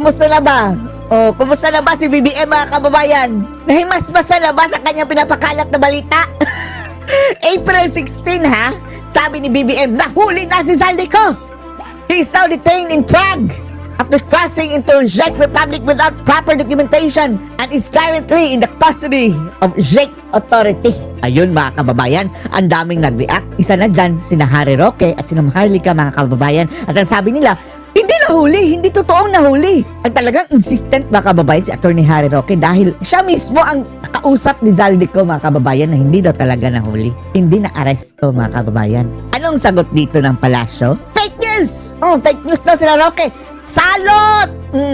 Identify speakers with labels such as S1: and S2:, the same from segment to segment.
S1: kumusta na ba? Oh, kumusta na ba si BBM mga kababayan? Nahimasmasa na ba sa kanyang pinapakalat na balita? April 16 ha? Sabi ni BBM, nahuli na si Zaldico! He is now detained in Prague after crossing into Czech Republic without proper documentation and is currently in the custody of Czech authority. Ayun mga kababayan, ang daming nag-react. Isa na dyan, sina Harry Roque at sina Maharlika mga kababayan. At ang sabi nila, hindi nahuli, hindi totoong nahuli. Ang talagang insistent mga kababayan si Attorney Harry Roque dahil siya mismo ang kausap ni Zaldico mga kababayan na hindi daw talaga nahuli. Hindi na aresto mga kababayan. Anong sagot dito ng palasyo? Fake news! Oh, fake news daw sila Roque. Salot!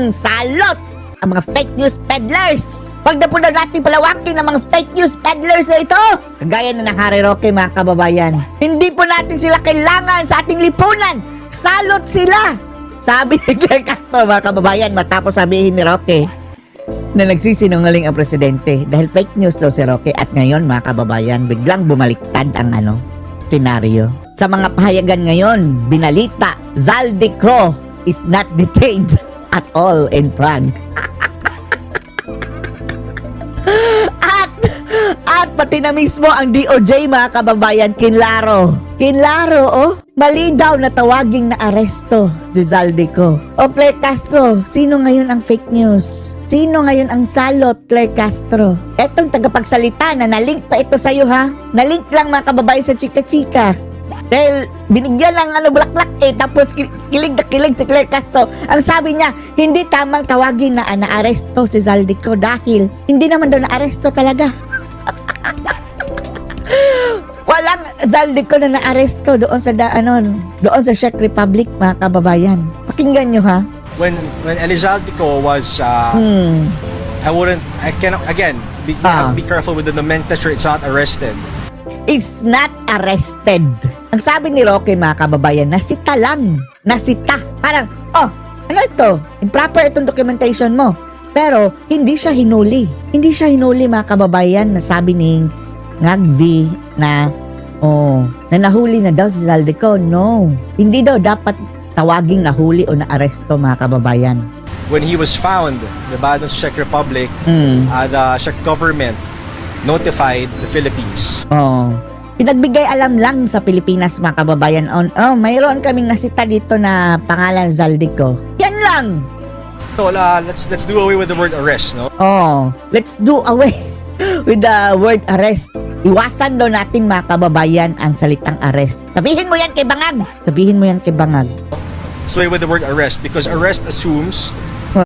S1: Salot! Ang mga fake news peddlers. Pag na po na natin palawakin ang mga fake news peddlers na ito. Kagaya na ng Harry Roque mga kababayan. Hindi po natin sila kailangan sa ating lipunan. Salot sila. Sabi ni Claire Castro mga kababayan matapos sabihin ni Roque na nagsisinungaling ang presidente dahil fake news daw si Roque at ngayon mga kababayan biglang bumaliktad ang senaryo. Sa mga pahayagan ngayon, binalita, Zaldico is not detained at all in Prague. At pati na mismo ang DOJ mga kababayan, kinlaro, oh, mali daw na tawaging na aresto si Zaldico. O Claire Castro, sino ngayon ang fake news? Sino ngayon ang salot, Claire Castro? Etong tagapagsalita na nalink pa ito sa'yo ha? Nalink lang mga kababayan sa chika-chika. Dahil binigyan lang bulaklak tapos kilig na kilig si Claire Castro. Ang sabi niya, hindi tamang tawagin na naaresto si Zaldico dahil hindi naman daw naaresto talaga. Walang Zaldico na naaresto doon sa doon sa Czech Republic mga kababayan. Pakinggan nyo ha.
S2: When Elizaldico was I cannot again be careful with the nomenclature. It's not arrested.
S1: It's not arrested. Ang sabi ni Roque mga kababayan, nasita lang. Nasita. Parang, ano ito? Improper itong documentation mo. Pero, hindi siya hinuli. Hindi siya hinuli mga kababayan na sabi ni Ngagvi na, na nahuli na daw si Zaldico. No. Hindi daw dapat tawaging nahuli o naaresto mga kababayan.
S2: When he was found, diba, sa Czech Republic, the Czech government notified the Philippines.
S1: Pinagbigay alam lang sa Pilipinas mga kababayan mayroon kaming nasita dito na pangalan Zaldico. Yan lang.
S2: So let's do away with the word arrest, no?
S1: Let's do away with the word arrest. Iwasan daw natin mga kababayan ang salitang arrest. Sabihin mo yan kay Bangag. Sabihin mo yan kay Bangag.
S2: So away with the word arrest because arrest assumes